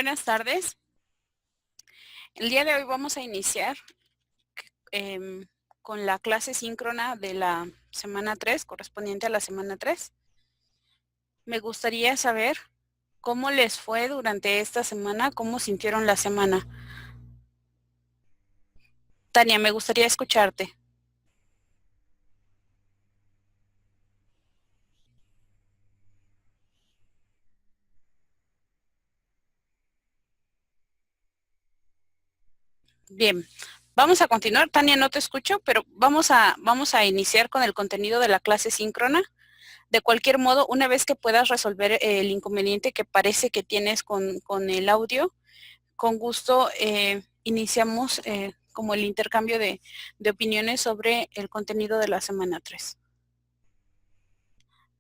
Buenas tardes. El día de hoy vamos a iniciar con la clase síncrona de la semana 3, correspondiente a la semana 3. Me gustaría saber cómo les fue durante esta semana, cómo sintieron la semana. Tania, me gustaría escucharte. Bien, vamos a continuar. Tania, no te escucho, pero vamos a iniciar con el contenido de la clase síncrona. De cualquier modo, una vez que puedas resolver el inconveniente que parece que tienes con el audio, con gusto iniciamos como el intercambio de opiniones sobre el contenido de la semana 3.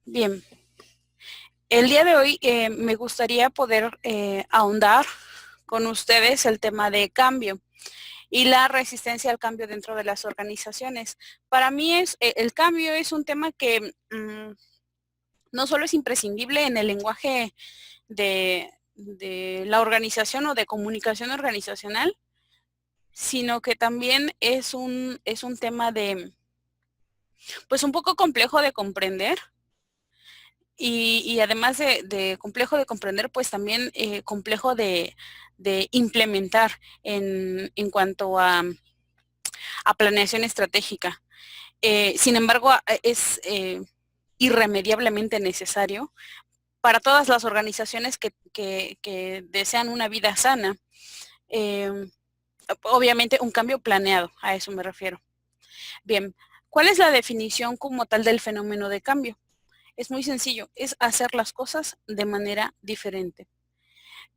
Bien, el día de hoy me gustaría poder ahondar con ustedes el tema de cambio y la resistencia al cambio dentro de las organizaciones. Para mí el cambio es un tema que no solo es imprescindible en el lenguaje de la organización o de comunicación organizacional, sino que también es un tema pues un poco complejo de comprender y además de complejo de comprender, pues también complejo de implementar en cuanto a planeación estratégica. Sin embargo, es irremediablemente necesario para todas las organizaciones que desean una vida sana. Obviamente un cambio planeado, a eso me refiero. Bien, ¿cuál es la definición como tal del fenómeno de cambio? Es muy sencillo, es hacer las cosas de manera diferente.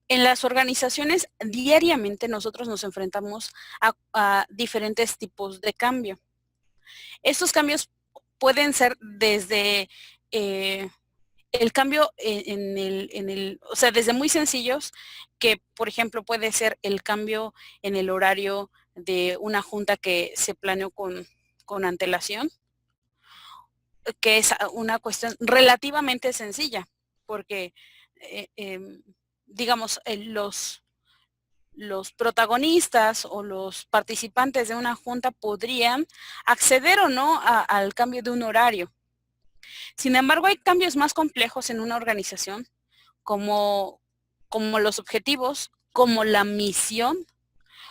En las organizaciones diariamente nosotros nos enfrentamos a diferentes tipos de cambio. Estos cambios pueden ser desde el cambio o sea, desde muy sencillos, que por ejemplo puede ser el cambio en el horario de una junta que se planeó con antelación, que es una cuestión relativamente sencilla, porque digamos, los protagonistas o los participantes de una junta podrían acceder o no al cambio de un horario. Sin embargo, hay cambios más complejos en una organización, como los objetivos, como la misión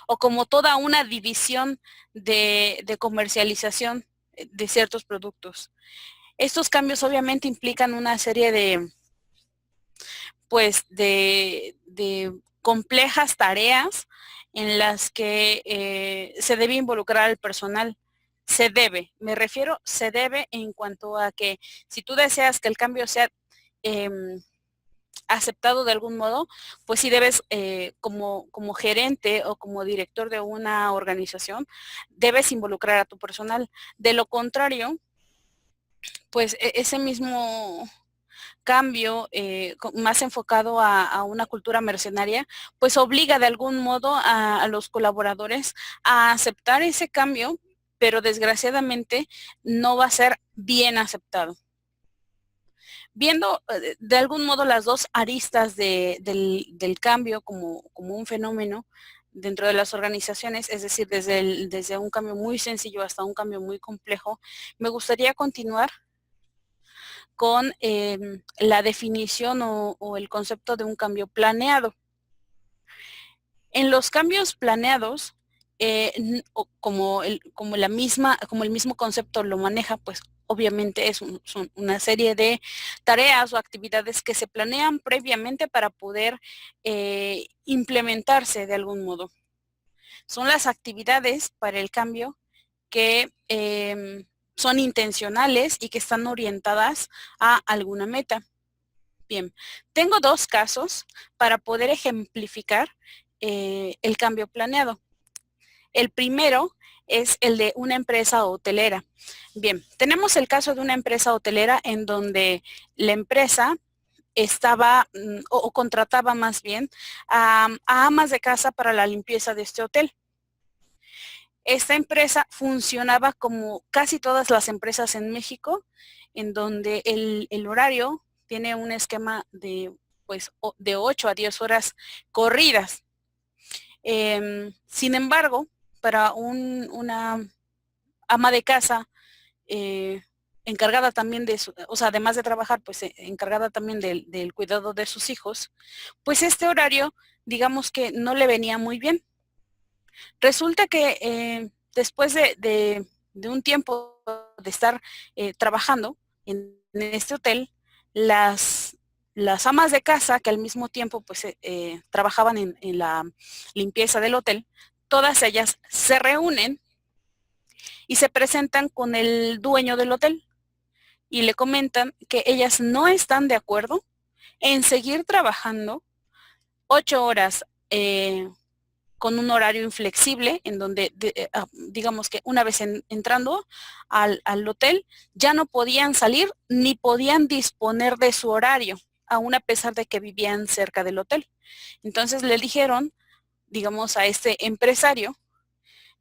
o como toda una división de comercialización de ciertos productos. Estos cambios obviamente implican una serie pues, de complejas tareas en las que se debe involucrar al personal. Me refiero, se debe en cuanto a que si tú deseas que el cambio sea aceptado de algún modo, pues sí debes, como gerente o como director de una organización, debes involucrar a tu personal. De lo contrario, pues ese mismo cambio más enfocado a una cultura mercenaria, pues obliga de algún modo a los colaboradores a aceptar ese cambio, pero desgraciadamente no va a ser bien aceptado. Viendo de algún modo las dos aristas del cambio como un fenómeno dentro de las organizaciones, es decir, desde un cambio muy sencillo hasta un cambio muy complejo, me gustaría continuar con la definición o el concepto de un cambio planeado. En los cambios planeados, como el mismo concepto lo maneja, pues obviamente son una serie de tareas o actividades que se planean previamente para poder implementarse de algún modo. Son las actividades para el cambio que son intencionales y que están orientadas a alguna meta. Bien, tengo dos casos para poder ejemplificar el cambio planeado. El primero es el de una empresa hotelera. Bien, tenemos el caso de una empresa hotelera en donde la empresa estaba o contrataba más bien a amas de casa para la limpieza de este hotel. Esta empresa funcionaba como casi todas las empresas en México, en donde el horario tiene un esquema de pues de 8 a 10 horas corridas. Sin embargo, para una ama de casa encargada también de o sea, además de trabajar, pues encargada también del cuidado de sus hijos, pues este horario, digamos que no le venía muy bien. Resulta que después de un tiempo de estar trabajando en este hotel, las amas de casa que al mismo tiempo pues trabajaban en la limpieza del hotel, todas ellas se reúnen y se presentan con el dueño del hotel y le comentan que ellas no están de acuerdo en seguir trabajando 8 horas con un horario inflexible en donde digamos que una vez entrando al hotel ya no podían salir ni podían disponer de su horario, aún a pesar de que vivían cerca del hotel. Entonces le dijeron, digamos, a este empresario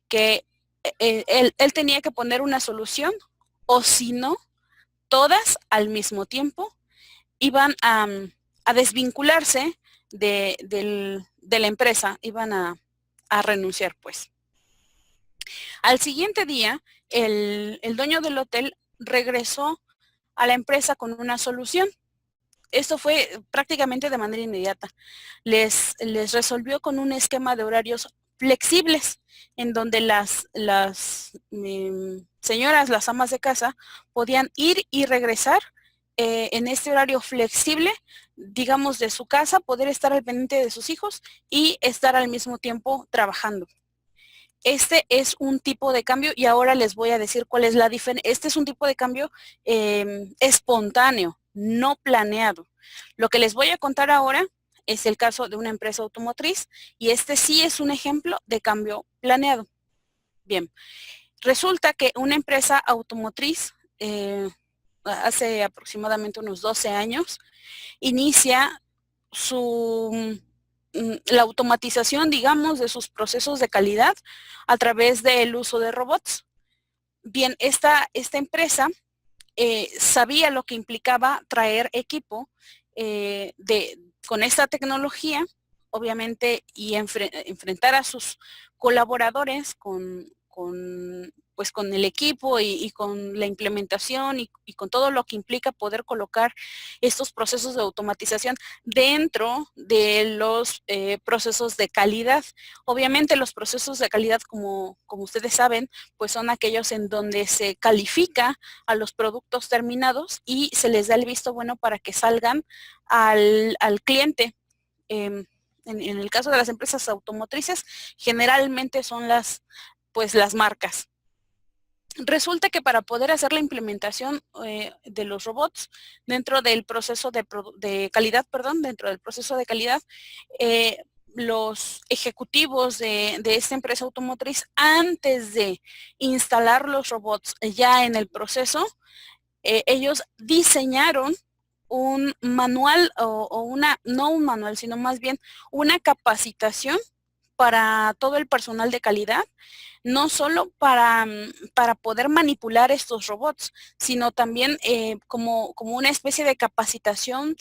que él tenía que poner una solución o si no, todas al mismo tiempo iban a desvincularse de la empresa, iban a renunciar, pues. Al siguiente día, el dueño del hotel regresó a la empresa con una solución. Esto fue prácticamente de manera inmediata. Les resolvió con un esquema de horarios flexibles, en donde las señoras, las amas de casa, podían ir y regresar en este horario flexible, digamos, de su casa, poder estar al pendiente de sus hijos y estar al mismo tiempo trabajando. Este es un tipo de cambio y ahora les voy a decir cuál es la diferencia. Este es un tipo de cambio espontáneo, no planeado. Lo que les voy a contar ahora es el caso de una empresa automotriz y este sí es un ejemplo de cambio planeado. Bien, resulta que una empresa automotriz hace aproximadamente unos 12 años inicia la automatización, digamos, de sus procesos de calidad a través del uso de robots. Bien, esta empresa sabía lo que implicaba traer equipo con esta tecnología, obviamente, y enfrentar a sus colaboradores pues con el equipo y con la implementación y con todo lo que implica poder colocar estos procesos de automatización dentro de los procesos de calidad. Obviamente los procesos de calidad, como ustedes saben, pues son aquellos en donde se califica a los productos terminados y se les da el visto bueno para que salgan al cliente. En el caso de las empresas automotrices, generalmente son pues las marcas. Resulta que para poder hacer la implementación de los robots dentro del proceso de calidad, dentro del proceso de calidad, los ejecutivos de esta empresa automotriz, antes de instalar los robots ya en el proceso, ellos diseñaron un manual no un manual, sino más bien una capacitación para todo el personal de calidad, no solo para poder manipular estos robots, sino también como una especie de capacitación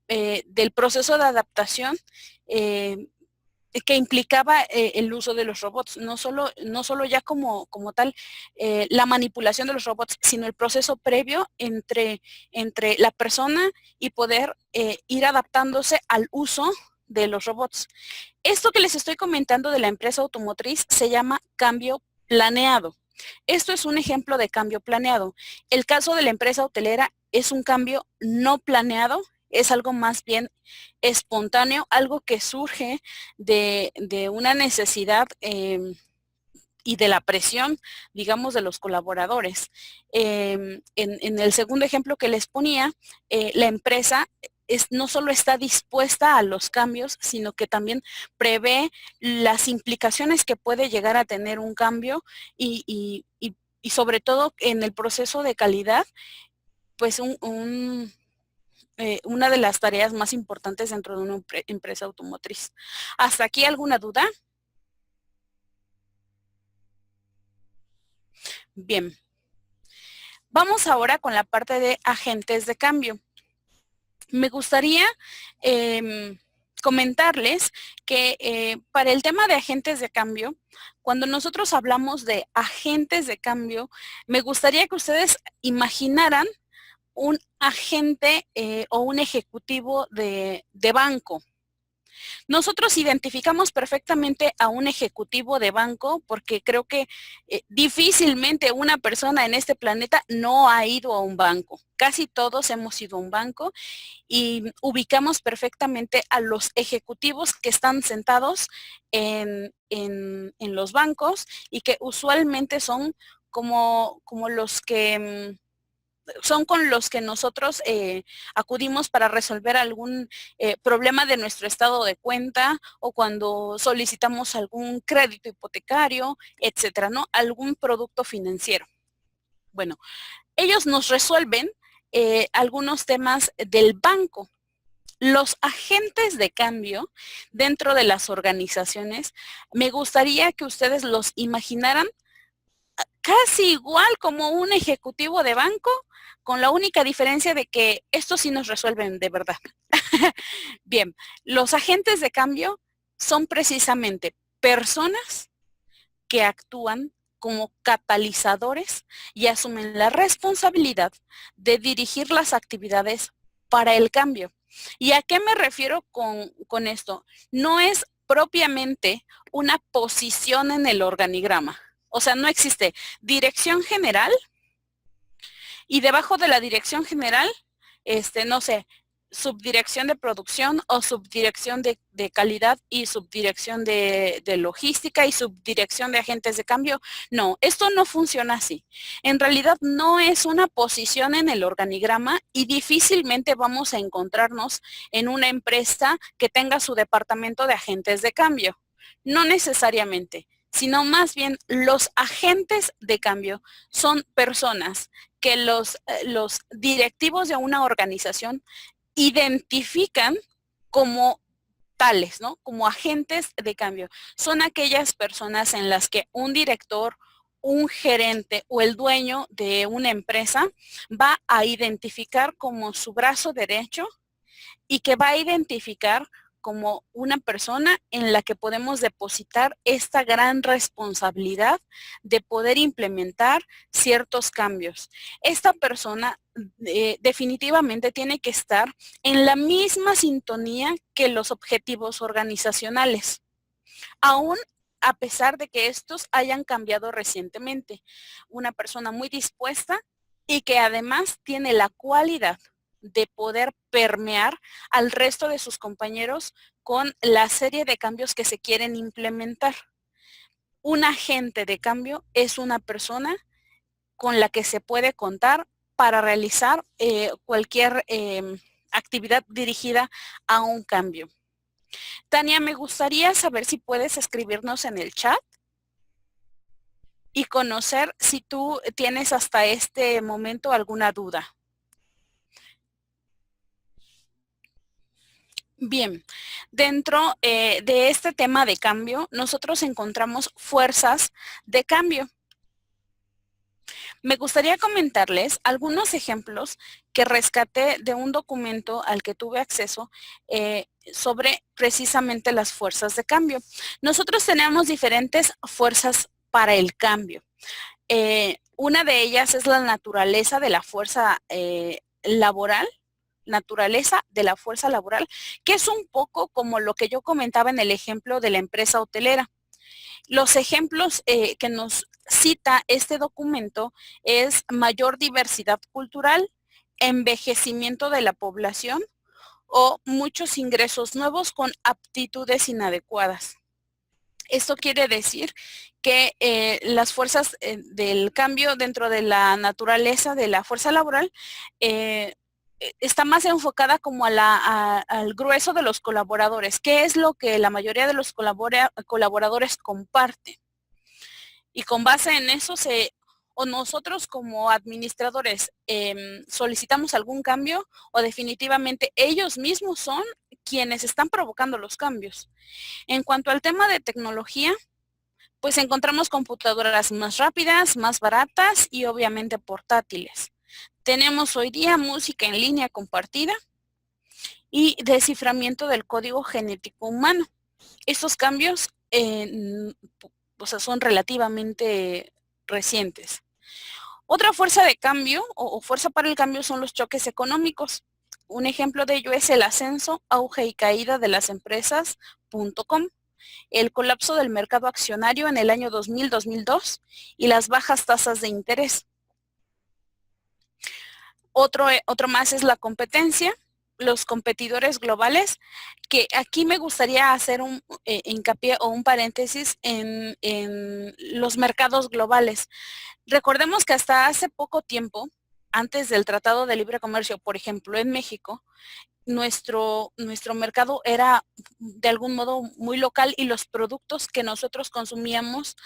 del proceso de adaptación que implicaba el uso de los robots, no solo ya como tal la manipulación de los robots, sino el proceso previo entre la persona y poder ir adaptándose al uso de los robots. Esto que les estoy comentando de la empresa automotriz se llama cambio planeado. Esto es un ejemplo de cambio planeado. El caso de la empresa hotelera es un cambio no planeado, es algo más bien espontáneo, algo que surge de una necesidad y de la presión, digamos, de los colaboradores. En el segundo ejemplo que les ponía, la empresa no solo está dispuesta a los cambios, sino que también prevé las implicaciones que puede llegar a tener un cambio y sobre todo en el proceso de calidad, pues una de las tareas más importantes dentro de una empresa automotriz. ¿Hasta aquí alguna duda? Bien. Vamos ahora con la parte de agentes de cambio. Me gustaría comentarles que para el tema de agentes de cambio, cuando nosotros hablamos de agentes de cambio, me gustaría que ustedes imaginaran un agente o un ejecutivo de banco. Nosotros identificamos perfectamente a un ejecutivo de banco porque creo que difícilmente una persona en este planeta no ha ido a un banco. Casi todos hemos ido a un banco y ubicamos perfectamente a los ejecutivos que están sentados en los bancos y que usualmente son como los que son con los que nosotros acudimos para resolver algún problema de nuestro estado de cuenta o cuando solicitamos algún crédito hipotecario, etcétera, ¿no? Algún producto financiero. Bueno, ellos nos resuelven algunos temas del banco. Los agentes de cambio dentro de las organizaciones, me gustaría que ustedes los imaginaran casi igual como un ejecutivo de banco, con la única diferencia de que estos sí nos resuelven de verdad. Bien, los agentes de cambio son precisamente personas que actúan como catalizadores y asumen la responsabilidad de dirigir las actividades para el cambio. ¿Y a qué me refiero con esto? No es propiamente una posición en el organigrama. O sea, no existe dirección general y debajo de la dirección general, no sé, subdirección de producción o subdirección de calidad y subdirección de logística y subdirección de agentes de cambio. No, esto no funciona así. En realidad no es una posición en el organigrama y difícilmente vamos a encontrarnos en una empresa que tenga su departamento de agentes de cambio. No necesariamente, sino más bien los agentes de cambio son personas que los directivos de una organización identifican como tales, ¿no? Como agentes de cambio. Son aquellas personas en las que un director, un gerente o el dueño de una empresa va a identificar como su brazo derecho y que va a identificar como una persona en la que podemos depositar esta gran responsabilidad de poder implementar ciertos cambios. Esta persona definitivamente tiene que estar en la misma sintonía que los objetivos organizacionales, aún a pesar de que estos hayan cambiado recientemente. Una persona muy dispuesta y que además tiene la cualidad de poder permear al resto de sus compañeros con la serie de cambios que se quieren implementar. Un agente de cambio es una persona con la que se puede contar para realizar cualquier actividad dirigida a un cambio. Tania, me gustaría saber si puedes escribirnos en el chat y conocer si tú tienes hasta este momento alguna duda. Bien, dentro de este tema de cambio, nosotros encontramos fuerzas de cambio. Me gustaría comentarles algunos ejemplos que rescaté de un documento al que tuve acceso sobre precisamente las fuerzas de cambio. Nosotros tenemos diferentes fuerzas para el cambio. Una de ellas es la naturaleza de la fuerza laboral, que es un poco como lo que yo comentaba en el ejemplo de la empresa hotelera. Los ejemplos que nos cita este documento es mayor diversidad cultural, envejecimiento de la población o muchos ingresos nuevos con aptitudes inadecuadas. Esto quiere decir que las fuerzas del cambio dentro de la naturaleza de la fuerza laboral está más enfocada como al grueso de los colaboradores, que es lo que la mayoría de los colaboradores comparten. Y con base en eso o nosotros como administradores solicitamos algún cambio o definitivamente ellos mismos son quienes están provocando los cambios. En cuanto al tema de tecnología, pues encontramos computadoras más rápidas, más baratas y obviamente portátiles. Tenemos hoy día música en línea compartida, y desciframiento del código genético humano. Estos cambios o sea, son relativamente recientes. Otra fuerza de cambio o fuerza para el cambio son los choques económicos. Un ejemplo de ello es el ascenso, auge y caída de las empresas .com, el colapso del mercado accionario en el año 2000-2002 y las bajas tasas de interés. Otro más es la competencia, los competidores globales, que aquí me gustaría hacer un hincapié o un paréntesis en los mercados globales. Recordemos que hasta hace poco tiempo, antes del Tratado de Libre Comercio, por ejemplo, en México, nuestro mercado era de algún modo muy local y los productos que nosotros consumíamos,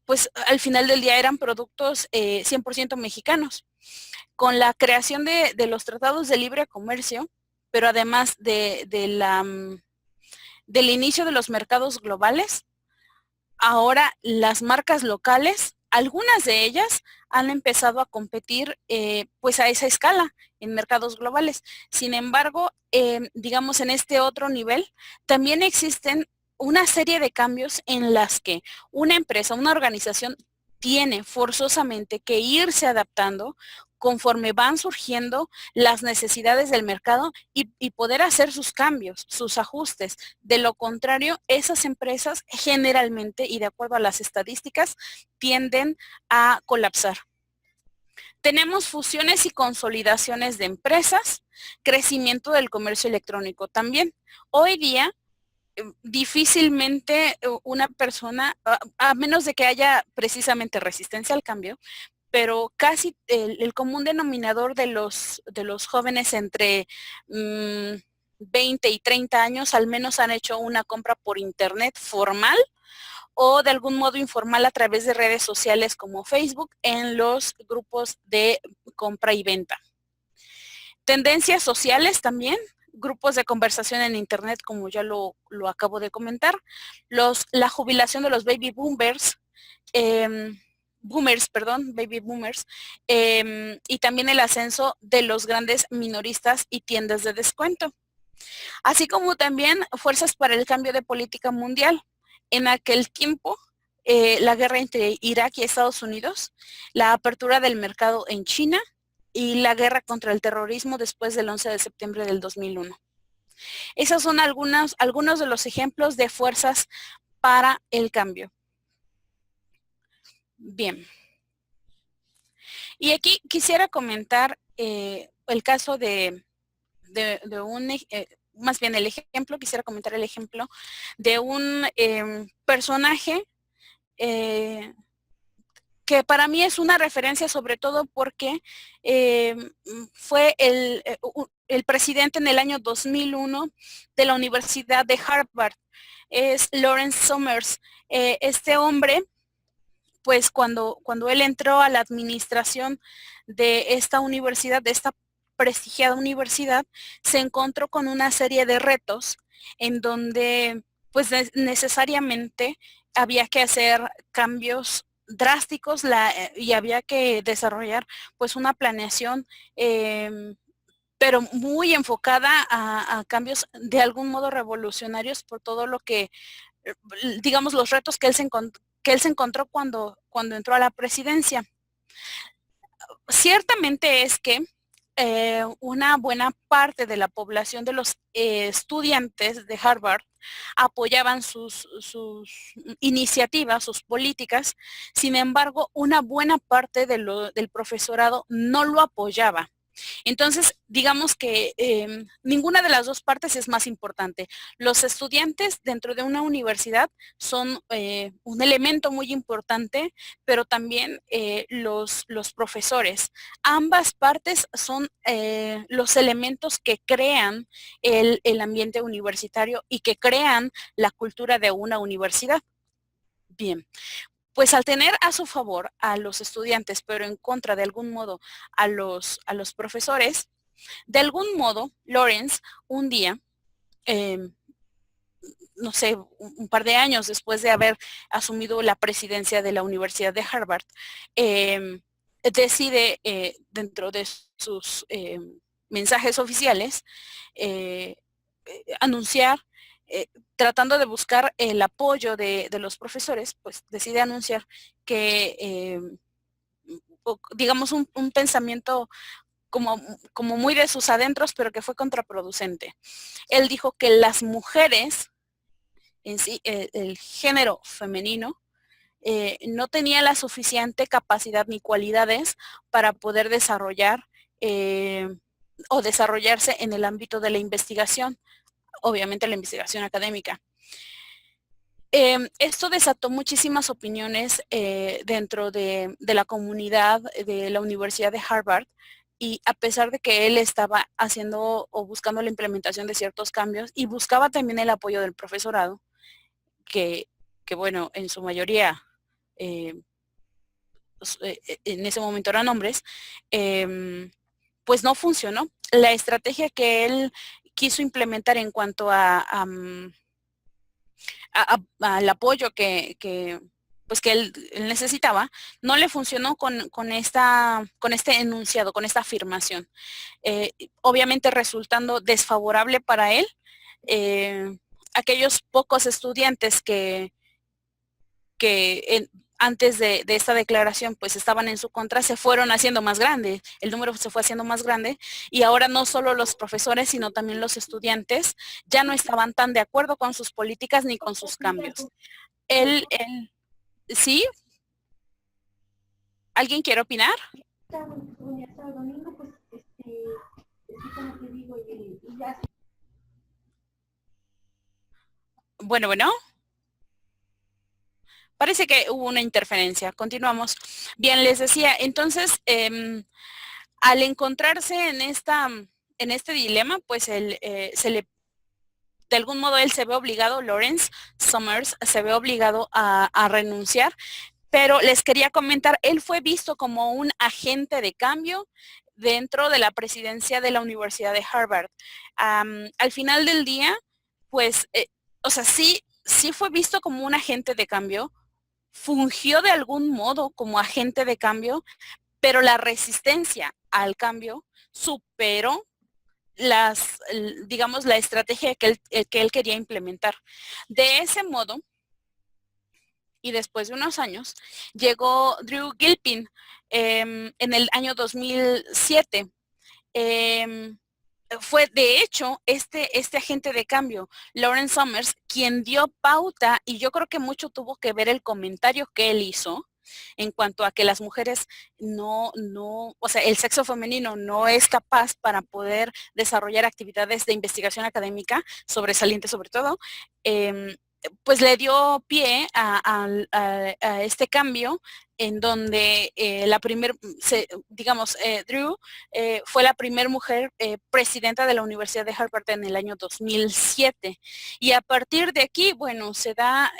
pues al final del día eran productos 100% mexicanos. Con la creación de los tratados de libre comercio, pero además del inicio de los mercados globales, ahora las marcas locales, algunas de ellas han empezado a competir pues a esa escala en mercados globales. Sin embargo, digamos en este otro nivel, también existen una serie de cambios en las que una empresa, una organización tiene forzosamente que irse adaptando conforme van surgiendo las necesidades del mercado y poder hacer sus cambios, sus ajustes. De lo contrario, esas empresas generalmente, y de acuerdo a las estadísticas, tienden a colapsar. Tenemos fusiones y consolidaciones de empresas, crecimiento del comercio electrónico también. Hoy día, difícilmente una persona, a menos de que haya precisamente resistencia al cambio, pero casi el común denominador de los jóvenes entre 20 y 30 años al menos han hecho una compra por internet formal o de algún modo informal a través de redes sociales como Facebook en los grupos de compra y venta. Tendencias sociales también, grupos de conversación en internet como ya lo acabo de comentar, la jubilación de los baby boomers, baby boomers, y también el ascenso de los grandes minoristas y tiendas de descuento. Así como también fuerzas para el cambio de política mundial. En aquel tiempo, la guerra entre Irak y Estados Unidos, la apertura del mercado en China y la guerra contra el terrorismo después del 11 de septiembre del 2001. Esos son algunos de los ejemplos de fuerzas para el cambio. Bien. Y aquí quisiera comentar el caso más bien el ejemplo, quisiera comentar el ejemplo de un personaje que para mí es una referencia sobre todo porque fue el presidente en el año 2001 de la Universidad de Harvard, es Lawrence Summers. Este hombre, pues cuando él entró a la administración de esta universidad, de esta prestigiada universidad, se encontró con una serie de retos en donde pues necesariamente había que hacer cambios drásticos y había que desarrollar pues una planeación pero muy enfocada a cambios de algún modo revolucionarios por todo lo que, digamos, los retos que él se encontró cuando entró a la presidencia. Ciertamente es que una buena parte de la población de los estudiantes de Harvard apoyaban sus iniciativas, sus políticas. Sin embargo, una buena parte del profesorado no lo apoyaba. Entonces, digamos que ninguna de las dos partes es más importante. Los estudiantes dentro de una universidad son un elemento muy importante, pero también los profesores. Ambas partes son los elementos que crean el ambiente universitario y que crean la cultura de una universidad. Bien, pues al tener a su favor a los estudiantes, pero en contra de algún modo a los profesores, de algún modo, Lawrence, un día, no sé, un par de años después de haber asumido la presidencia de la Universidad de Harvard, decide dentro de sus mensajes oficiales, anunciar, tratando de buscar el apoyo de los profesores, pues decide anunciar que, digamos, un pensamiento como muy de sus adentros, pero que fue contraproducente. Él dijo que las mujeres, en sí, el género femenino, no tenía la suficiente capacidad ni cualidades para poder desarrollar o desarrollarse en el ámbito de la investigación, obviamente la investigación académica. Esto desató muchísimas opiniones dentro de la comunidad de la Universidad de Harvard, y a pesar de que él estaba haciendo o buscando la implementación de ciertos cambios y buscaba también el apoyo del profesorado, que bueno, en su mayoría en ese momento eran hombres, pues no funcionó. La estrategia que él quiso implementar en cuanto al apoyo pues que él necesitaba, no le funcionó con este enunciado, con esta afirmación. Obviamente resultando desfavorable para él. Aquellos pocos estudiantes que antes de esta declaración pues estaban en su contra, se fueron haciendo más grande, el número se fue haciendo más grande, y ahora no solo los profesores, sino también los estudiantes ya no estaban tan de acuerdo con sus políticas ni con sus cambios. ¿Sí? ¿Alguien quiere opinar? Bueno. Parece que hubo una interferencia. Continuamos. Bien, les decía, entonces, al encontrarse en este dilema, pues de algún modo él se ve obligado, Lawrence Summers se ve obligado a renunciar, pero les quería comentar, él fue visto como un agente de cambio dentro de la presidencia de la Universidad de Harvard. Al final del día, pues, o sea, sí fue visto como un agente de cambio, fungió de algún modo como agente de cambio, pero la resistencia al cambio superó digamos, la estrategia que él quería implementar. De ese modo, y después de unos años, llegó Drew Gilpin en el año 2007. Fue de hecho este agente de cambio, Lawrence Summers, quien dio pauta, y yo creo que mucho tuvo que ver el comentario que él hizo en cuanto a que las mujeres o sea, el sexo femenino no es capaz para poder desarrollar actividades de investigación académica, sobresaliente sobre todo. Pues le dio pie a este cambio, en donde Drew fue la primera mujer presidenta de la Universidad de Harvard en el año 2007. Y a partir de aquí, bueno, se da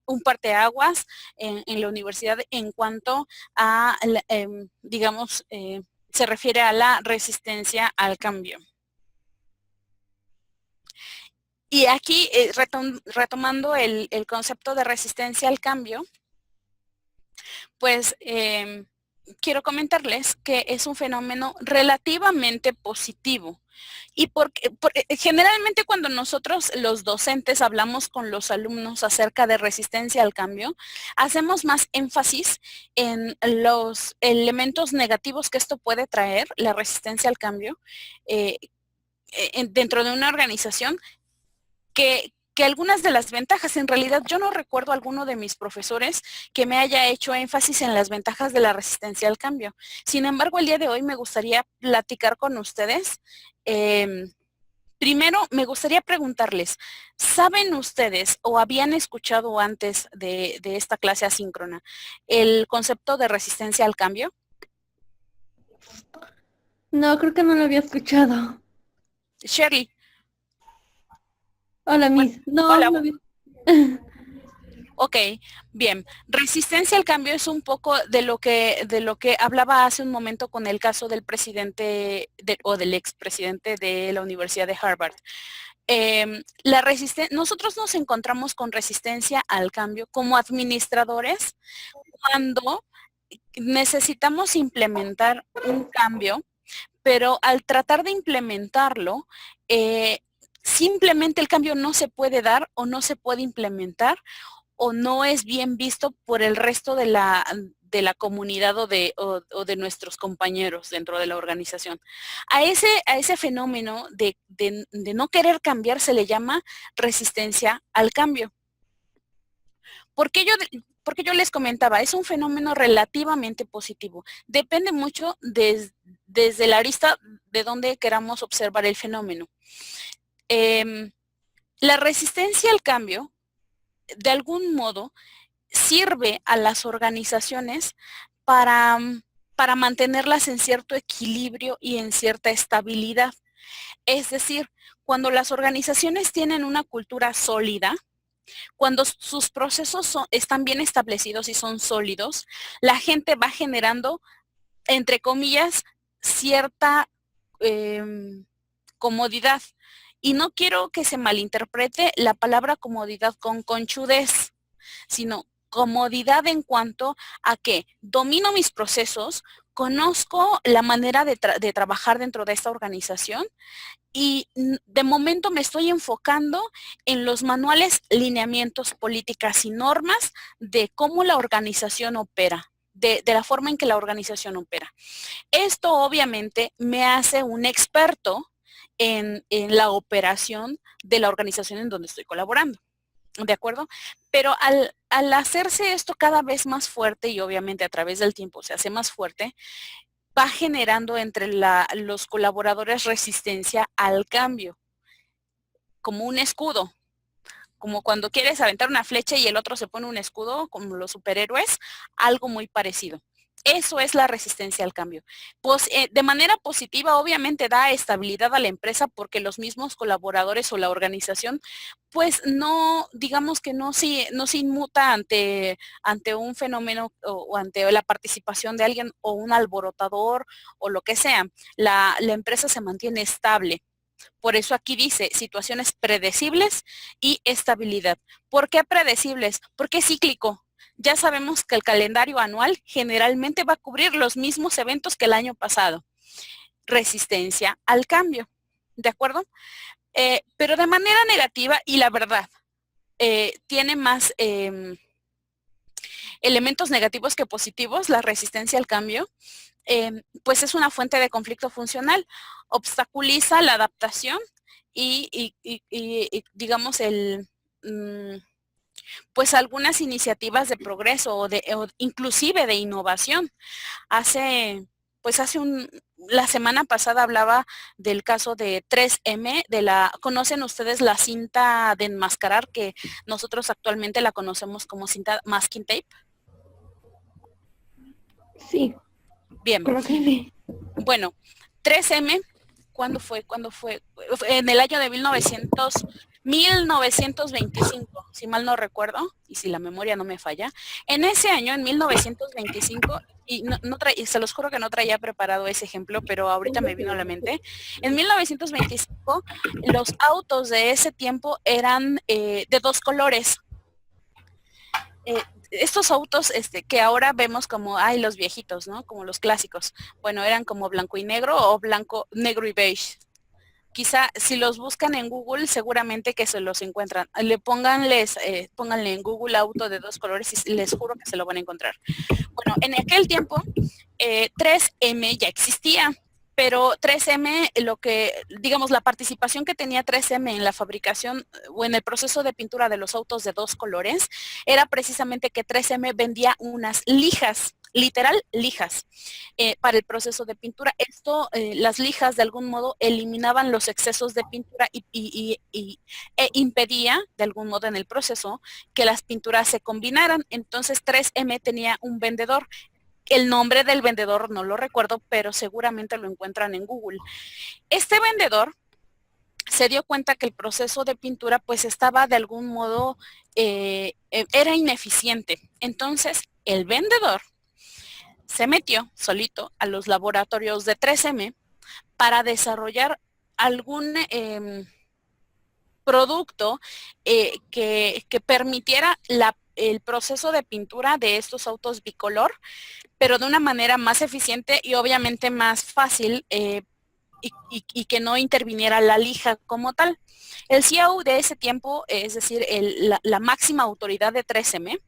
un parteaguas en la universidad en cuanto a, se refiere a la resistencia al cambio. Y aquí, retomando el concepto de resistencia al cambio, pues quiero comentarles que es un fenómeno relativamente positivo. Y porque generalmente cuando nosotros los docentes hablamos con los alumnos acerca de resistencia al cambio, hacemos más énfasis en los elementos negativos que esto puede traer, la resistencia al cambio, dentro de una organización, que algunas de las ventajas, en realidad yo no recuerdo a alguno de mis profesores que me haya hecho énfasis en las ventajas de la resistencia al cambio. Sin embargo, el día de hoy me gustaría platicar con ustedes. Primero, me gustaría preguntarles, ¿saben ustedes o habían escuchado antes de esta clase asíncrona el concepto de resistencia al cambio? No, creo que no lo había escuchado. Shirley. Hola, Bueno, Miss. No, hola. no había. Ok, bien. Resistencia al cambio es un poco de lo que hablaba hace un momento con el caso del presidente o del expresidente de la Universidad de Harvard. Nosotros nos encontramos con resistencia al cambio como administradores cuando necesitamos implementar un cambio, pero al tratar de implementarlo, simplemente el cambio no se puede dar o no se puede implementar o no es bien visto por el resto de la comunidad o de nuestros compañeros dentro de la organización. A ese fenómeno de no querer cambiar se le llama resistencia al cambio. Porque yo les comentaba, es un fenómeno relativamente positivo. Depende mucho desde la arista de donde queramos observar el fenómeno. La resistencia al cambio, de algún modo, sirve a las organizaciones para mantenerlas en cierto equilibrio y en cierta estabilidad. Es decir, cuando las organizaciones tienen una cultura sólida, cuando sus procesos están bien establecidos y son sólidos, la gente va generando, entre comillas, cierta comodidad. Y no quiero que se malinterprete la palabra comodidad con conchudez, sino comodidad en cuanto a que domino mis procesos, conozco la manera de trabajar dentro de esta organización y de momento me estoy enfocando en los manuales, lineamientos, políticas y normas de cómo la organización opera, de la forma en que la organización opera. Esto obviamente me hace un experto en la operación de la organización en donde estoy colaborando. ¿De acuerdo? Pero al hacerse esto cada vez más fuerte y obviamente a través del tiempo se hace más fuerte, va generando entre los colaboradores resistencia al cambio, como un escudo, como cuando quieres aventar una flecha y el otro se pone un escudo, como los superhéroes, algo muy parecido. Eso es la resistencia al cambio. Pues, de manera positiva, obviamente da estabilidad a la empresa porque los mismos colaboradores o la organización, pues no, digamos que no se inmuta ante un fenómeno o ante la participación de alguien o un alborotador o lo que sea. La empresa se mantiene estable. Por eso aquí dice situaciones predecibles y estabilidad. ¿Por qué predecibles? Porque es cíclico. Ya sabemos que el calendario anual generalmente va a cubrir los mismos eventos que el año pasado. Resistencia al cambio, ¿de acuerdo? Pero de manera negativa y la verdad, tiene más elementos negativos que positivos, la resistencia al cambio, pues es una fuente de conflicto funcional, obstaculiza la adaptación y digamos pues algunas iniciativas de progreso o inclusive de innovación. La semana pasada hablaba del caso de 3M, ¿conocen ustedes la cinta de enmascarar que nosotros actualmente la conocemos como cinta masking tape? Sí, Bien. creo que sí. Bueno, 3M, ¿cuándo fue? En el año de 1925, si mal no recuerdo, y si la memoria no me falla. En ese año, en 1925, y se los juro que no traía preparado ese ejemplo, pero ahorita me vino a la mente. En 1925, los autos de ese tiempo eran de dos colores. Estos autos que ahora vemos como, los viejitos, ¿no? Como los clásicos. Bueno, eran como blanco y negro o blanco, negro y beige. Quizá si los buscan en Google, seguramente que se los encuentran. Pónganle en Google auto de dos colores y les juro que se lo van a encontrar. Bueno, en aquel tiempo, 3M ya existía. Pero 3M, la participación que tenía 3M en la fabricación o en el proceso de pintura de los autos de dos colores, era precisamente que 3M vendía unas lijas, literal lijas, para el proceso de pintura. Las lijas de algún modo eliminaban los excesos de pintura e impedía de algún modo en el proceso que las pinturas se combinaran. Entonces 3M tenía un vendedor. El nombre del vendedor no lo recuerdo, pero seguramente lo encuentran en Google. Este vendedor se dio cuenta que el proceso de pintura pues estaba de algún modo, era ineficiente. Entonces el vendedor se metió solito a los laboratorios de 3M para desarrollar algún producto que permitiera el proceso de pintura de estos autos bicolor, pero de una manera más eficiente y obviamente más fácil y que no interviniera la lija como tal. El CIO de ese tiempo, es decir, la máxima autoridad de 3M,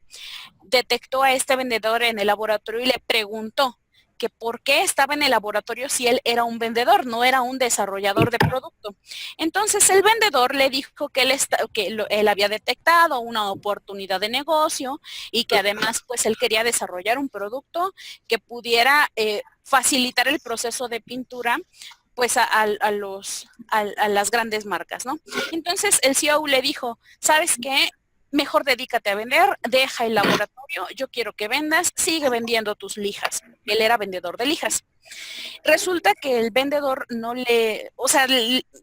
detectó a este vendedor en el laboratorio y le preguntó que por qué estaba en el laboratorio si él era un vendedor, no era un desarrollador de producto. Entonces el vendedor le dijo que él había detectado una oportunidad de negocio y que además pues él quería desarrollar un producto que pudiera facilitar el proceso de pintura pues a las grandes marcas, ¿no? Entonces el CEO le dijo, ¿sabes qué? Mejor dedícate a vender, deja el laboratorio, yo quiero que vendas, sigue vendiendo tus lijas. Él era vendedor de lijas. Resulta que el vendedor no le, o sea,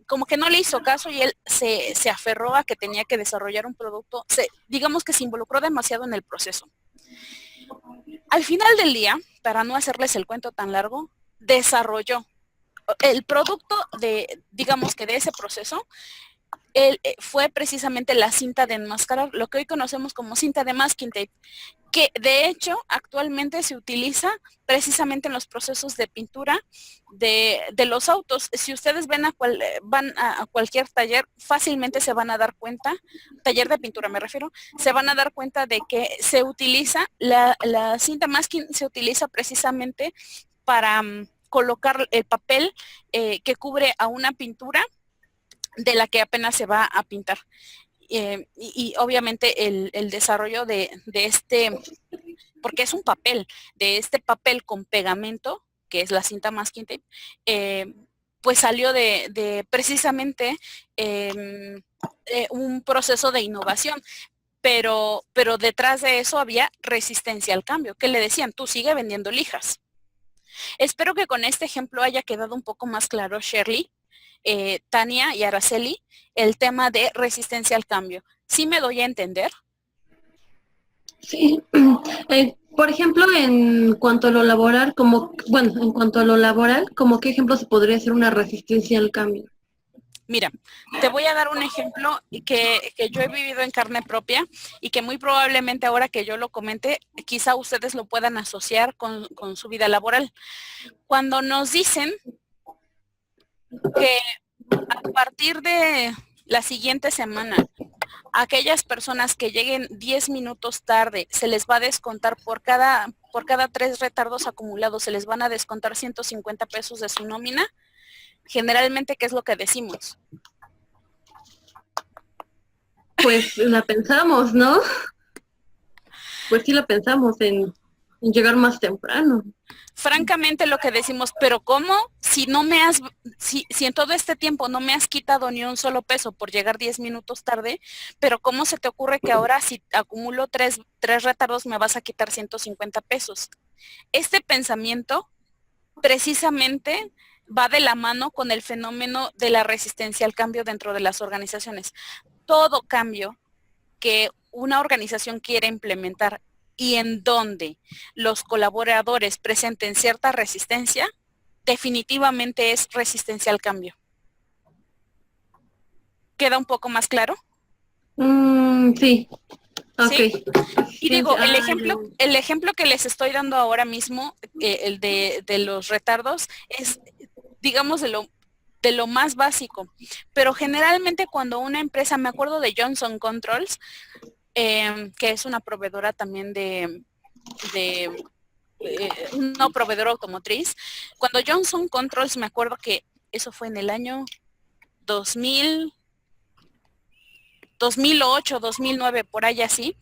como que no le hizo caso y él se aferró a que tenía que desarrollar un producto, digamos que se involucró demasiado en el proceso. Al final del día, para no hacerles el cuento tan largo, desarrolló el producto de, digamos que de ese proceso, fue precisamente la cinta de enmascarar, lo que hoy conocemos como cinta de masking tape, que de hecho actualmente se utiliza precisamente en los procesos de pintura de los autos. Si ustedes van a cualquier taller, fácilmente se van a dar cuenta, taller de pintura me refiero, se van a dar cuenta de que se utiliza, la cinta masking se utiliza precisamente para colocar el papel que cubre a una pintura de la que apenas se va a pintar. Y obviamente el desarrollo de este, porque es un papel, de este papel con pegamento, que es la cinta masking tape, pues salió de precisamente un proceso de innovación. Pero detrás de eso había resistencia al cambio, que le decían, tú sigue vendiendo lijas. Espero que con este ejemplo haya quedado un poco más claro, Shirley, Tania y Araceli, el tema de resistencia al cambio. ¿Sí me doy a entender? Sí. Por ejemplo, en cuanto a lo laboral, ¿como qué ejemplo se podría hacer una resistencia al cambio? Mira, te voy a dar un ejemplo que yo he vivido en carne propia y que muy probablemente ahora que yo lo comente, quizá ustedes lo puedan asociar con su vida laboral. Cuando nos dicen que a partir de la siguiente semana, aquellas personas que lleguen 10 minutos tarde, se les va a descontar por cada 3 retardos acumulados, se les van a descontar 150 pesos de su nómina. Generalmente, ¿qué es lo que decimos? Pues la pensamos, ¿no? Pues sí la pensamos en llegar más temprano. Francamente lo que decimos, pero ¿cómo? Si si en todo este tiempo no me has quitado ni un solo peso por llegar 10 minutos tarde, pero ¿cómo se te ocurre que ahora si acumulo tres retardos me vas a quitar 150 pesos? Este pensamiento precisamente va de la mano con el fenómeno de la resistencia al cambio dentro de las organizaciones. Todo cambio que una organización quiere implementar y en donde los colaboradores presenten cierta resistencia, definitivamente es resistencia al cambio. ¿Queda un poco más claro? Sí, ¿Sí? ok. Y digo, el ejemplo que les estoy dando ahora mismo, el de los retardos, es, digamos, de lo más básico. Pero generalmente cuando una empresa, me acuerdo de Johnson Controls, que es una proveedora también no proveedora automotriz. Cuando Johnson Controls, me acuerdo que eso fue en el año 2000, 2008, 2009, por ahí así,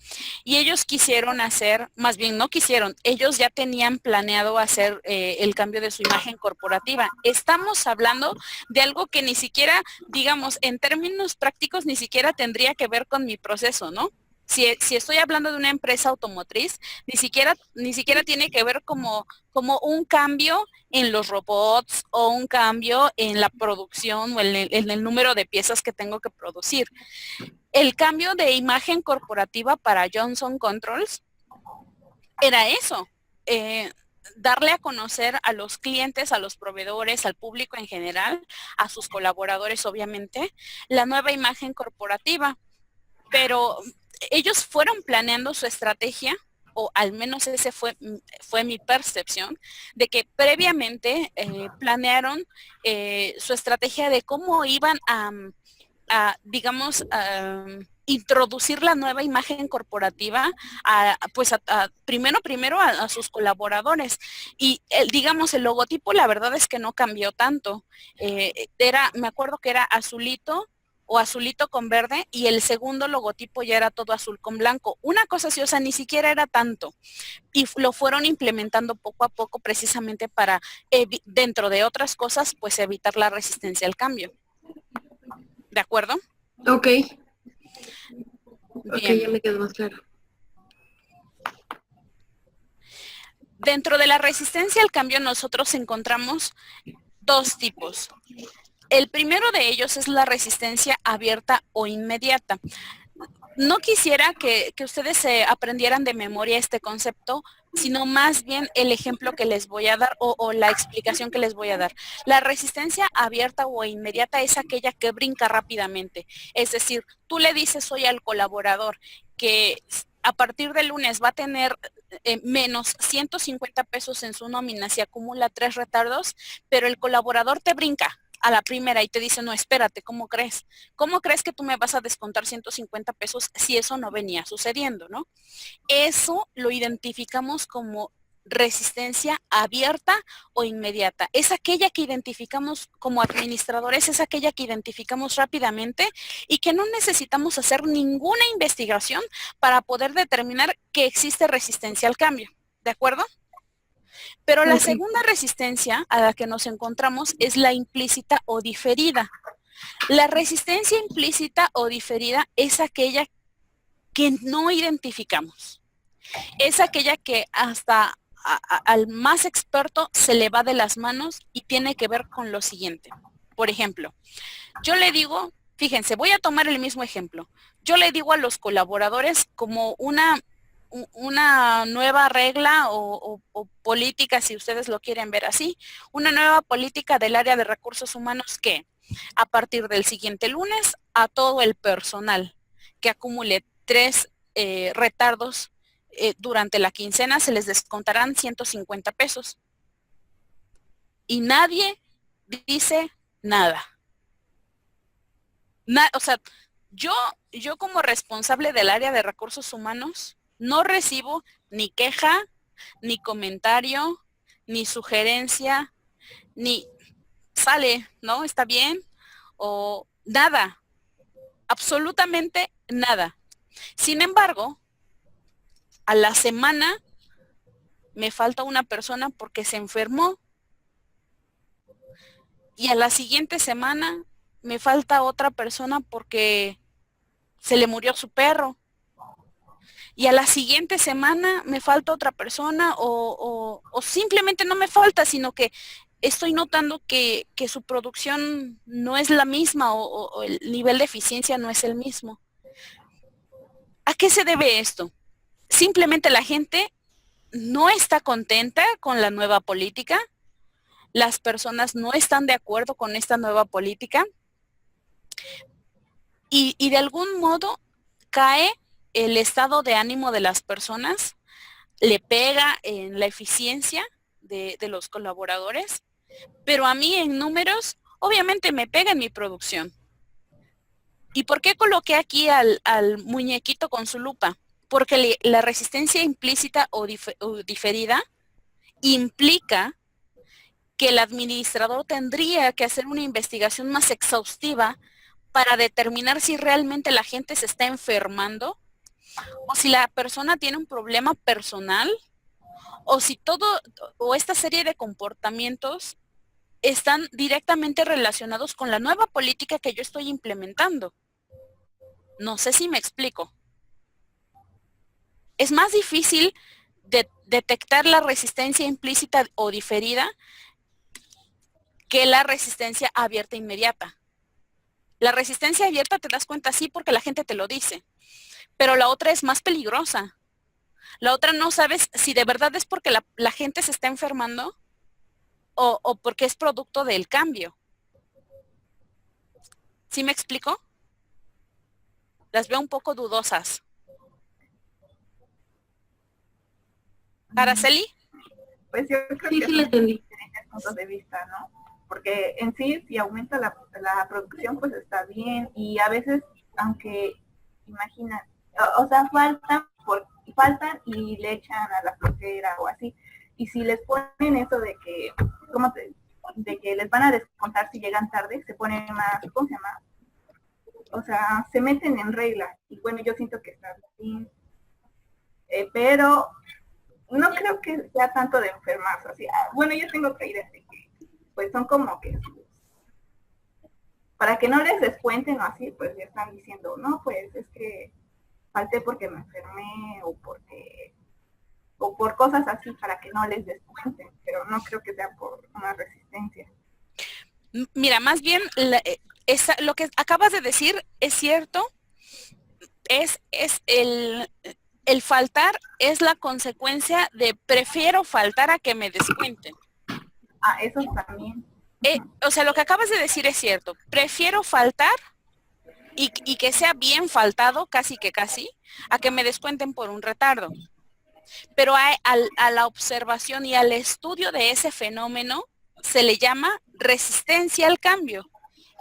y ellos quisieron hacer, más bien no quisieron, ellos ya tenían planeado hacer el cambio de su imagen corporativa. Estamos hablando de algo que ni siquiera, digamos, en términos prácticos, ni siquiera tendría que ver con mi proceso, ¿no? Si estoy hablando de una empresa automotriz, ni siquiera tiene que ver como un cambio en los robots o un cambio en la producción o en el número de piezas que tengo que producir. El cambio de imagen corporativa para Johnson Controls era eso, darle a conocer a los clientes, a los proveedores, al público en general, a sus colaboradores obviamente, la nueva imagen corporativa. Pero ellos fueron planeando su estrategia o al menos ese fue mi percepción, de que previamente planearon su estrategia de cómo iban digamos, introducir la nueva imagen corporativa primero a sus colaboradores. Y digamos, el logotipo, la verdad es que no cambió tanto. Me acuerdo que era azulito o azulito con verde, y el segundo logotipo ya era todo azul con blanco. Una cosa así, o sea, ni siquiera era tanto. Y lo fueron implementando poco a poco precisamente para, dentro de otras cosas, pues evitar la resistencia al cambio. ¿De acuerdo? Ok, ok, Bien. ya me quedó más claro. Dentro de la resistencia al cambio nosotros encontramos dos tipos. El primero de ellos es la resistencia abierta o inmediata. No quisiera que ustedes se aprendieran de memoria este concepto, sino más bien el ejemplo que les voy a dar o la explicación que les voy a dar. La resistencia abierta o inmediata es aquella que brinca rápidamente. Es decir, tú le dices hoy al colaborador que a partir del lunes va a tener menos 150 pesos en su nómina si acumula 3 retardos, pero el colaborador te brinca a la primera y te dice, no, espérate, ¿cómo crees? ¿Cómo crees que tú me vas a descontar 150 pesos si eso no venía sucediendo, no? Eso lo identificamos como resistencia abierta o inmediata. Es aquella que identificamos como administradores, es aquella que identificamos rápidamente y que no necesitamos hacer ninguna investigación para poder determinar que existe resistencia al cambio. ¿De acuerdo? Pero la segunda resistencia a la que nos encontramos es la implícita o diferida. La resistencia implícita o diferida es aquella que no identificamos. Es aquella que hasta al más experto se le va de las manos y tiene que ver con lo siguiente. Por ejemplo, yo le digo, fíjense, voy a tomar el mismo ejemplo. Yo le digo a los colaboradores como una nueva regla o política, si ustedes lo quieren ver así, una nueva política del área de recursos humanos que a partir del siguiente lunes a todo el personal que acumule 3 retardos durante la quincena se les descontarán 150 pesos. Y nadie dice nada. O sea, yo como responsable del área de recursos humanos no recibo ni queja, ni comentario, ni sugerencia, ni sale, ¿no? ¿Está bien? O nada, absolutamente nada. Sin embargo, a la semana me falta una persona porque se enfermó y a la siguiente semana me falta otra persona porque se le murió su perro. Y a la siguiente semana me falta otra persona o simplemente no me falta, sino que estoy notando que su producción no es la misma o el nivel de eficiencia no es el mismo. ¿A qué se debe esto? Simplemente la gente no está contenta con la nueva política, las personas no están de acuerdo con esta nueva política y de algún modo cae el estado de ánimo de las personas, le pega en la eficiencia de los colaboradores, pero a mí en números obviamente me pega en mi producción. ¿Y por qué coloqué aquí al muñequito con su lupa? Porque la resistencia implícita o diferida implica que el administrador tendría que hacer una investigación más exhaustiva para determinar si realmente la gente se está enfermando o si la persona tiene un problema personal o si esta serie de comportamientos están directamente relacionados con la nueva política que yo estoy implementando. No sé si me explico. Es más difícil detectar la resistencia implícita o diferida que la resistencia abierta inmediata. La resistencia abierta te das cuenta sí porque la gente te lo dice, pero la otra es más peligrosa. La otra no sabes si de verdad es porque la gente se está enfermando o porque es producto del cambio. ¿Sí me explico? Las veo un poco dudosas. Araceli. Pues yo creo Sí, que sí la entendí. diferentes puntos de vista, ¿no? Porque en sí, si aumenta la producción, pues está bien. Y a veces, aunque, imagina, o sea, faltan y le echan a la flojera o así. Y si les ponen eso de que, de que les van a descontar si llegan tarde, se ponen más, ¿cómo se llama? O sea, se meten en regla. Y bueno, yo siento que está bien. Pero no creo que sea tanto de enfermarse. Así, bueno, yo tengo otra idea de que, pues son como que, para que no les descuenten o así, pues ya están diciendo, no, pues es que falté porque me enfermé o por cosas así para que no les descuenten, pero no creo que sea por una resistencia. Mira, más bien lo que acabas de decir es cierto, es el faltar es la consecuencia de prefiero faltar a que me descuenten. Ah, eso también. O sea, lo que acabas de decir es cierto, prefiero faltar y que sea bien faltado, casi, a que me descuenten por un retardo. Pero a la observación y al estudio de ese fenómeno se le llama resistencia al cambio.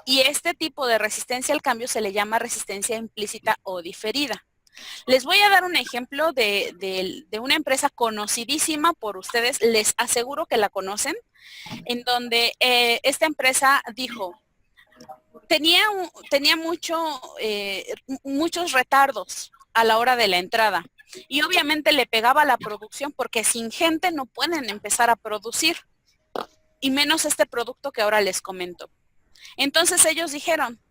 Y este tipo de resistencia al cambio se le llama resistencia implícita o diferida. Les voy a dar un ejemplo de una empresa conocidísima por ustedes, les aseguro que la conocen, en donde esta empresa dijo, tenía muchos retardos a la hora de la entrada y obviamente le pegaba a la producción porque sin gente no pueden empezar a producir y menos este producto que ahora les comento. Entonces ellos dijeron,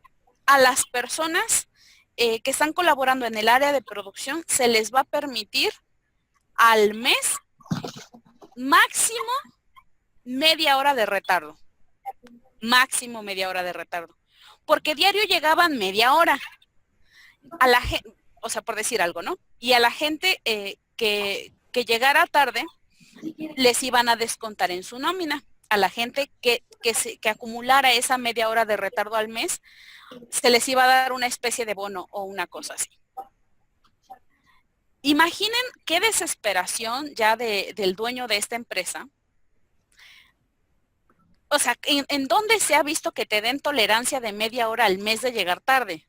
a las personas que están colaborando en el área de producción se les va a permitir al mes máximo media hora de retardo. Máximo media hora de retardo. Porque diario llegaban media hora. A la gente, o sea, por decir algo, ¿no? Y a la gente que llegara tarde, les iban a descontar en su nómina. A la gente que acumulara esa media hora de retardo al mes, se les iba a dar una especie de bono o una cosa así. Imaginen qué desesperación ya del dueño de esta empresa. O sea, ¿en dónde se ha visto que te den tolerancia de media hora al mes de llegar tarde?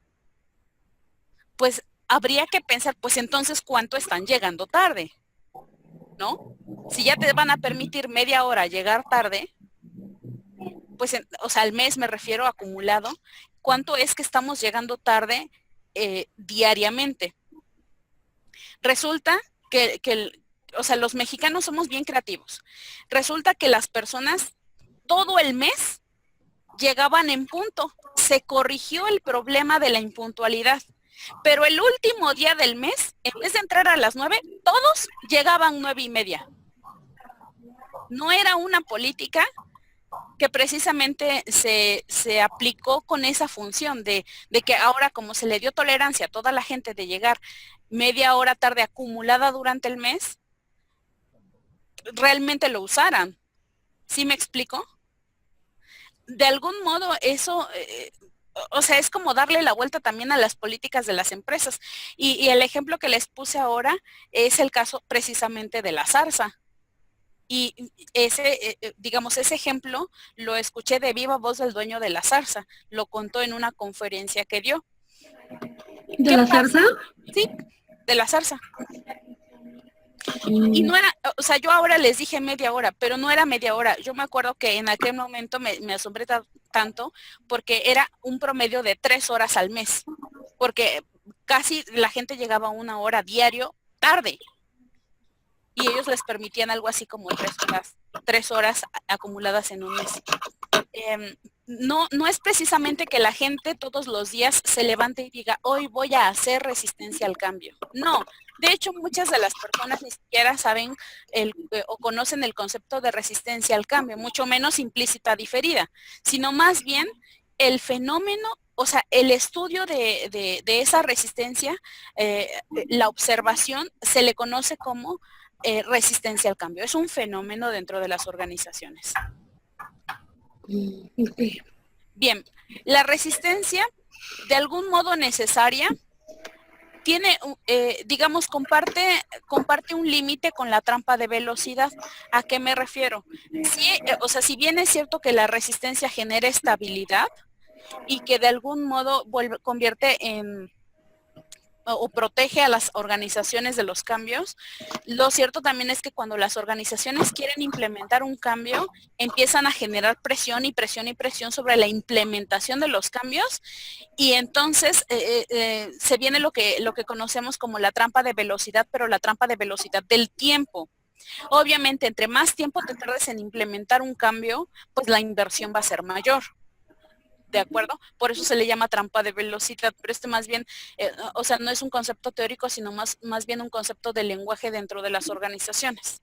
Pues habría que pensar, pues entonces, ¿cuánto están llegando tarde? ¿No? Si ya te van a permitir media hora llegar tarde, pues, o sea, al mes me refiero acumulado, ¿cuánto es que estamos llegando tarde diariamente? Resulta o sea, los mexicanos somos bien creativos. Resulta que las personas todo el mes llegaban en punto. Se corrigió el problema de la impuntualidad. Pero el último día del mes, en vez de entrar a las 9, todos llegaban 9:30. No era una política que precisamente se aplicó con esa función de que ahora, como se le dio tolerancia a toda la gente de llegar media hora tarde acumulada durante el mes, realmente lo usaran. ¿Sí me explico? De algún modo eso, o sea, es como darle la vuelta también a las políticas de las empresas. Y el ejemplo que les puse ahora es el caso precisamente de la zarza. Y digamos, ese ejemplo lo escuché de viva voz del dueño de la zarza. Lo contó en una conferencia que dio. ¿De la zarza? Sí, de la zarza. Y no era, o sea, yo ahora les dije media hora, pero no era media hora. Yo me acuerdo que en aquel momento me asombré tanto porque era un promedio de 3 horas al mes. Porque casi la gente llegaba 1 hora diario tarde. Y ellos les permitían algo así como 3 horas acumuladas en un mes. No es precisamente que la gente todos los días se levante y diga, hoy voy a hacer resistencia al cambio. No, de hecho muchas de las personas ni siquiera saben o conocen el concepto de resistencia al cambio, mucho menos implícita diferida, sino más bien el fenómeno, o sea, el estudio de esa resistencia, la observación se le conoce como resistencia al cambio. Es un fenómeno dentro de las organizaciones. Okay. Bien, la resistencia, de algún modo necesaria, tiene, digamos, comparte un límite con la trampa de velocidad. ¿A qué me refiero? Sí, o sea, si bien es cierto que la resistencia genera estabilidad y que de algún modo convierte en o protege a las organizaciones de los cambios, lo cierto también es que cuando las organizaciones quieren implementar un cambio, empiezan a generar presión y presión y presión sobre la implementación de los cambios, y entonces se viene lo que conocemos como la trampa de velocidad, pero la trampa de velocidad del tiempo. Obviamente, entre más tiempo te tardes en implementar un cambio, pues la inversión va a ser mayor. ¿De acuerdo? Por eso se le llama trampa de velocidad, pero más bien, o sea, no es un concepto teórico, sino más bien un concepto de lenguaje dentro de las organizaciones.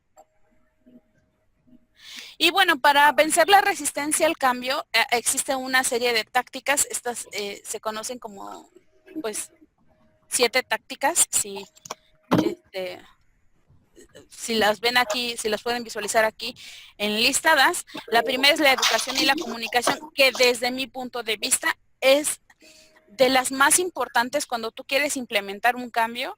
Y bueno, para vencer la resistencia al cambio, existe una serie de tácticas. Estas se conocen como, pues, 7 tácticas. Si las ven aquí, si las pueden visualizar aquí enlistadas. La primera es la educación y la comunicación, que desde mi punto de vista es de las más importantes cuando tú quieres implementar un cambio,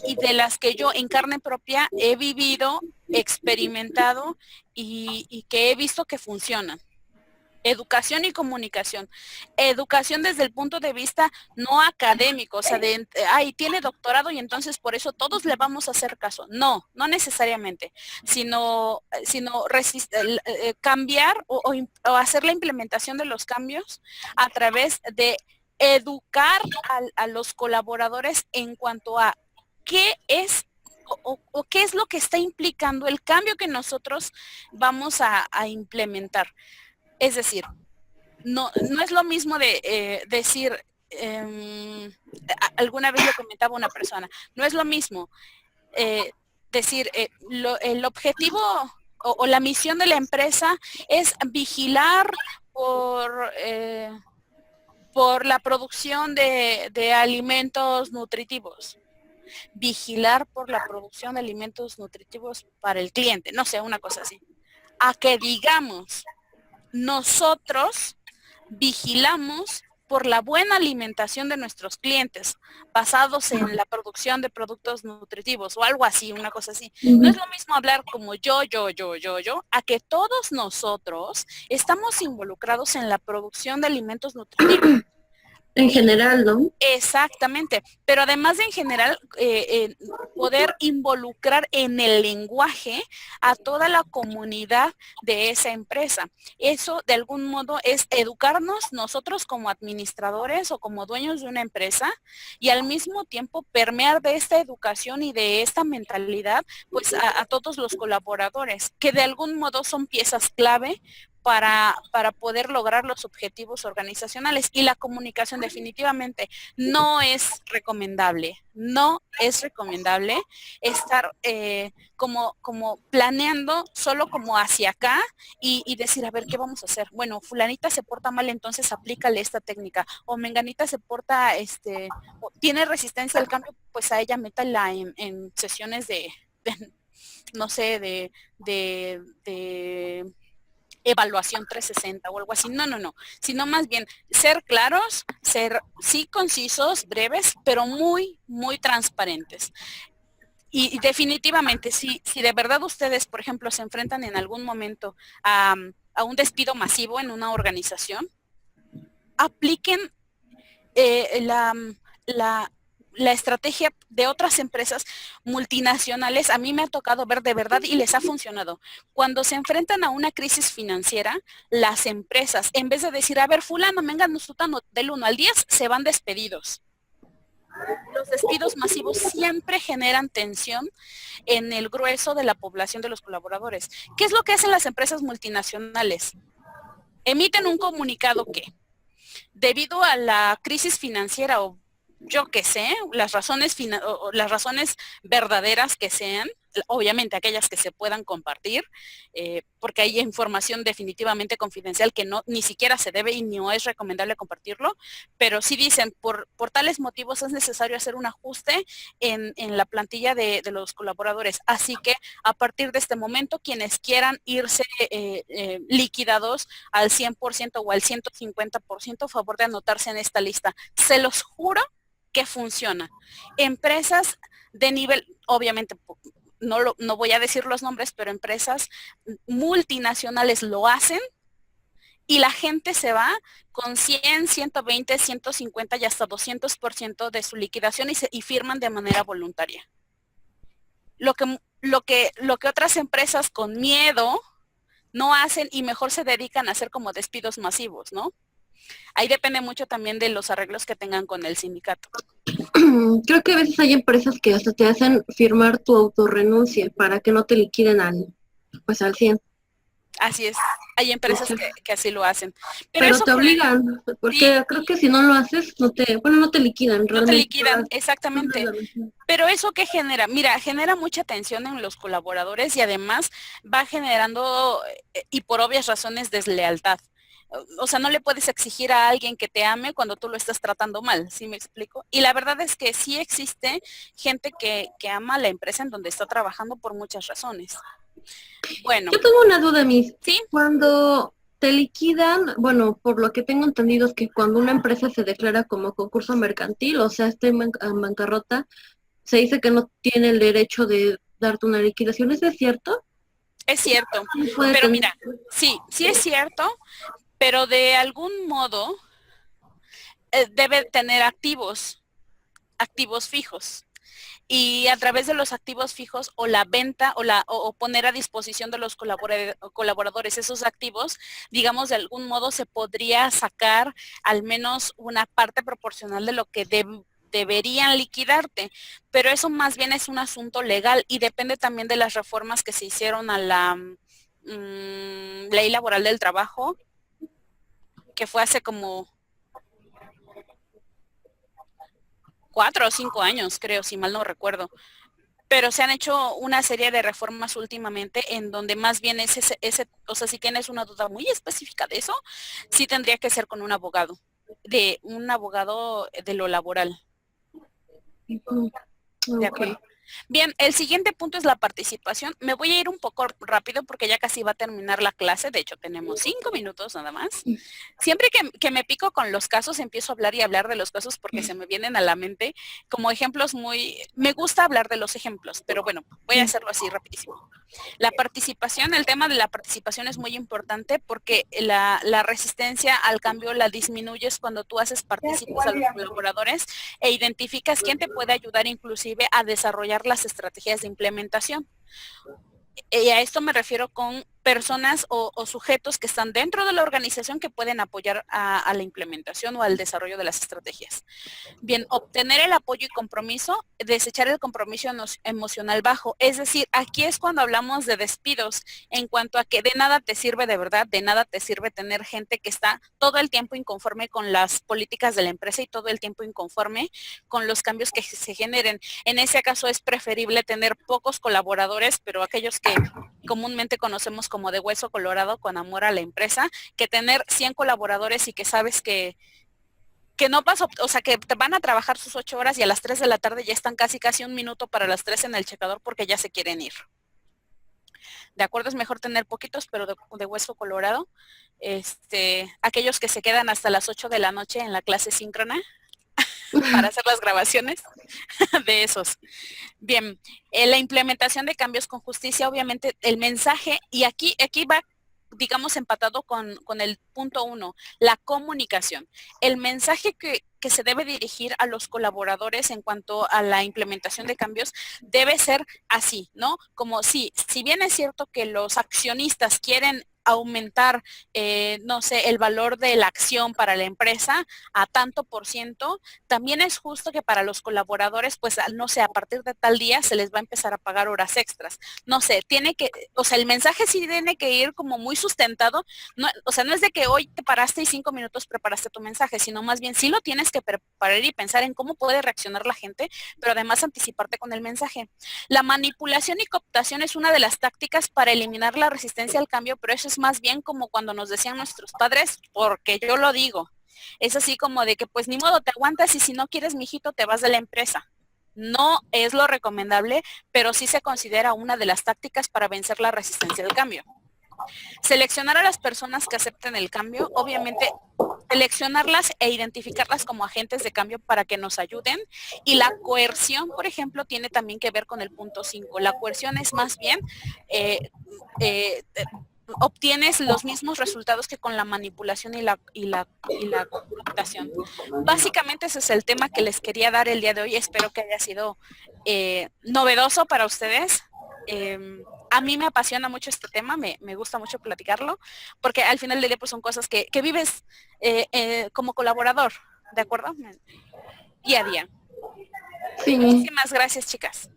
y de las que yo en carne propia he vivido, experimentado y que he visto que funcionan. Educación y comunicación. Educación desde el punto de vista no académico, o sea, tiene doctorado y entonces por eso todos le vamos a hacer caso. No, no necesariamente, sino cambiar o hacer la implementación de los cambios a través de educar a los colaboradores en cuanto a qué es o qué es lo que está implicando el cambio que nosotros vamos a implementar. Es decir, no es lo mismo de decir, alguna vez lo comentaba una persona, no es lo mismo decir, el objetivo o la misión de la empresa es vigilar por la producción de alimentos nutritivos. Vigilar por la producción de alimentos nutritivos para el cliente, no sé, una cosa así. A que digamos, nosotros vigilamos por la buena alimentación de nuestros clientes, basados en la producción de productos nutritivos o algo así, una cosa así. No es lo mismo hablar como yo, a que todos nosotros estamos involucrados en la producción de alimentos nutritivos. En general, ¿no? Exactamente, pero además de en general poder involucrar en el lenguaje a toda la comunidad de esa empresa. Eso de algún modo es educarnos nosotros como administradores o como dueños de una empresa, y al mismo tiempo permear de esta educación y de esta mentalidad pues a todos los colaboradores, que de algún modo son piezas clave para poder lograr los objetivos organizacionales. Y la comunicación definitivamente no es recomendable estar como planeando solo como hacia acá y decir, a ver, ¿qué vamos a hacer? Bueno, fulanita se porta mal, entonces aplícale esta técnica, o menganita se porta, tiene resistencia al cambio, pues a ella métala en sesiones de no sé, de evaluación 360 o algo así. No, sino más bien ser claros, ser sí concisos, breves, pero muy, muy transparentes. Y definitivamente, si de verdad ustedes, por ejemplo, se enfrentan en algún momento a un despido masivo en una organización, apliquen la estrategia de otras empresas multinacionales. A mí me ha tocado ver de verdad y les ha funcionado. Cuando se enfrentan a una crisis financiera, las empresas, en vez de decir, a ver, fulano, mengan, sutano, del 1 al 10, se van despedidos. Los despidos masivos siempre generan tensión en el grueso de la población de los colaboradores. ¿Qué es lo que hacen las empresas multinacionales? Emiten un comunicado que, debido a la crisis financiera o yo qué sé, las razones verdaderas que sean, obviamente aquellas que se puedan compartir, porque hay información definitivamente confidencial que ni siquiera se debe y no es recomendable compartirlo, pero sí dicen, por tales motivos es necesario hacer un ajuste en la plantilla de los colaboradores. Así que a partir de este momento, quienes quieran irse liquidados al 100% o al 150%, a favor de anotarse en esta lista. Se los juro que funciona. Empresas de nivel, obviamente, no voy a decir los nombres, pero empresas multinacionales lo hacen y la gente se va con 100, 120, 150 y hasta 200% de su liquidación y firman de manera voluntaria. Lo que otras empresas con miedo no hacen y mejor se dedican a hacer como despidos masivos, ¿no? Ahí depende mucho también de los arreglos que tengan con el sindicato. Creo que a veces hay empresas que hasta te hacen firmar tu autorrenuncia para que no te liquiden al 100. Así es. Hay empresas que así lo hacen. Pero te obligan, porque sí, creo que si no lo haces, no te liquidan. No te liquidan, exactamente. Pero eso ¿qué genera? Mira, genera mucha tensión en los colaboradores y además va generando, y por obvias razones, deslealtad. O sea, no le puedes exigir a alguien que te ame cuando tú lo estás tratando mal, ¿sí me explico? Y la verdad es que sí existe gente que ama la empresa en donde está trabajando por muchas razones. Bueno. Yo tengo una duda, Miss. ¿Sí? Cuando te liquidan, bueno, por lo que tengo entendido es que cuando una empresa se declara como concurso mercantil, o sea, está en bancarrota, se dice que no tiene el derecho de darte una liquidación. ¿Eso es cierto? Es cierto. Pero mira, sí es cierto, pero de algún modo debe tener activos fijos. Y a través de los activos fijos o la venta o poner a disposición de los colaboradores esos activos, digamos, de algún modo se podría sacar al menos una parte proporcional de lo que deberían liquidarte, pero eso más bien es un asunto legal y depende también de las reformas que se hicieron a la ley laboral del trabajo, que fue hace como 4 o 5 años, creo, si mal no recuerdo. Pero se han hecho una serie de reformas últimamente en donde más bien o sea, si tienes una duda muy específica de eso, sí tendría que ser con un abogado de lo laboral. ¿De acuerdo? Bien, el siguiente punto es la participación. Me voy a ir un poco rápido porque ya casi va a terminar la clase. De hecho, tenemos 5 minutos nada más. Siempre que me pico con los casos, empiezo a hablar y hablar de los casos porque se me vienen a la mente como ejemplos Me gusta hablar de los ejemplos, pero bueno, voy a hacerlo así rapidísimo. La participación, el tema de la participación es muy importante porque la resistencia al cambio la disminuyes cuando tú haces partícipes a los colaboradores e identificas quién te puede ayudar inclusive a desarrollar las estrategias de implementación. Y a esto me refiero con personas o sujetos que están dentro de la organización que pueden apoyar a la implementación o al desarrollo de las estrategias. Bien, obtener el apoyo y compromiso, desechar el compromiso emocional bajo. Es decir, aquí es cuando hablamos de despidos, en cuanto a que de nada te sirve de verdad, de nada te sirve tener gente que está todo el tiempo inconforme con las políticas de la empresa y todo el tiempo inconforme con los cambios que se generen. En ese caso es preferible tener pocos colaboradores, pero aquellos que comúnmente conocemos como de hueso colorado, con amor a la empresa, que tener 100 colaboradores y que sabes que no pasa, o sea, que te van a trabajar sus 8 horas y a las 3 de la tarde ya están casi un minuto para las 3 en el checador porque ya se quieren ir. De acuerdo, es mejor tener poquitos, pero de hueso colorado. Aquellos que se quedan hasta las 8 de la noche en la clase síncrona para hacer las grabaciones de esos. Bien, la implementación de cambios con justicia, obviamente el mensaje, y aquí va, digamos, empatado con el punto 1, la comunicación. El mensaje que se debe dirigir a los colaboradores en cuanto a la implementación de cambios debe ser así, ¿no? Como si bien es cierto que los accionistas quieren aumentar, no sé, el valor de la acción para la empresa a tanto %, también es justo que para los colaboradores, pues, no sé, a partir de tal día se les va a empezar a pagar horas extras. No sé, o sea, el mensaje sí tiene que ir como muy sustentado, no, o sea, no es de que hoy te paraste y 5 minutos preparaste tu mensaje, sino más bien sí lo tienes que preparar y pensar en cómo puede reaccionar la gente, pero además anticiparte con el mensaje. La manipulación y cooptación es una de las tácticas para eliminar la resistencia al cambio, pero eso es más bien como cuando nos decían nuestros padres, porque yo lo digo. Es así como de que pues ni modo, te aguantas y si no quieres, mijito, te vas de la empresa. No es lo recomendable, pero sí se considera una de las tácticas para vencer la resistencia al cambio. Seleccionar a las personas que acepten el cambio, obviamente seleccionarlas e identificarlas como agentes de cambio para que nos ayuden. Y la coerción, por ejemplo, tiene también que ver con el punto 5. La coerción es más bien obtienes los mismos resultados que con la manipulación y la cooptación. Básicamente ese es el tema que les quería dar el día de hoy. Espero que haya sido novedoso para ustedes. A mí me apasiona mucho este tema, me gusta mucho platicarlo, porque al final del día pues son cosas que vives como colaborador, ¿de acuerdo? Día a día. Sí. Muchísimas gracias, chicas.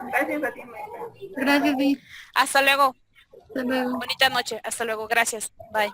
Gracias a ti, maestra. Gracias, Vi. Hasta luego. Hasta luego. Bonita noche. Hasta luego. Gracias. Bye.